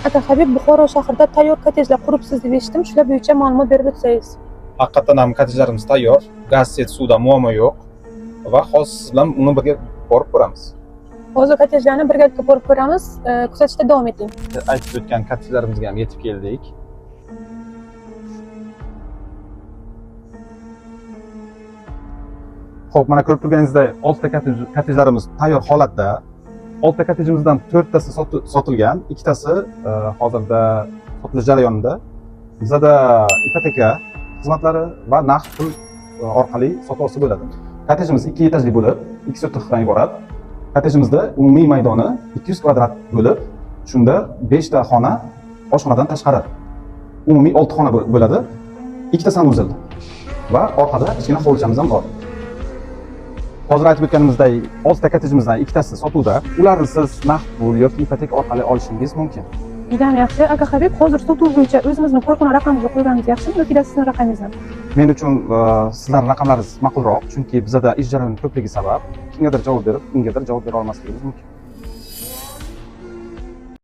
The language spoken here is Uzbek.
Aka Habib, Buxoro shahrida tayyor kottejlar quribsiz deb eshitdim. Shular bo'yicha ma'lumot berib o'tsangiz. Haqiqatan ham kottejlarimiz tayyor, gaz, svet, suvda muammo yo'q va hozir siz bilan uni birga borib ko'ramiz. Hozir kottejlarni birgalikda borib ko'ramiz. Kuzatishda davom eting. Aytib o'tgan kottejlarimizga ham yetib keldik. Xo'p, mana ko'rib turganingizdek, 6 ta kottejlarimiz tayyor holatda. 6 ta kottejimizdan 4 tasi sotilgan, 2 tasi hozirda sotilish jarayonida. Bizda ipoteka xizmatlari va naqd pul orqali sotib olsa bo'ladi. Kottejimiz 2 etajli bo'lib, 2 sotixdan iborat. Kottejimizda umumiy maydoni 200 kvadrat bo'lib, shunda 5 ta xona, oshxonadan tashqari umumiy 6 xona bo'ladi. 2 ta sanuzel va orqada kichkina hovlichamiz ham bor. Hozir aytib o'tganimizdek, 6 ta kottejimizdan 2 tasi sotuvda. Ularni siz naqd pul yoki ipoteka orqali olishingiz mumkin. Juda yaxshi. Aka Habib, hozir sotuv bo'yicha o'zimizning korxona raqamimizga qo'yganimiz yaxshimi yoki sizning raqamingizni? Men uchun sizlarning raqamlaringiz ma'qulroq, chunki bizda ish jarayoni ko'pligi sabab kimgadir javob berib, ungadir javob bera olmasligimiz mumkin.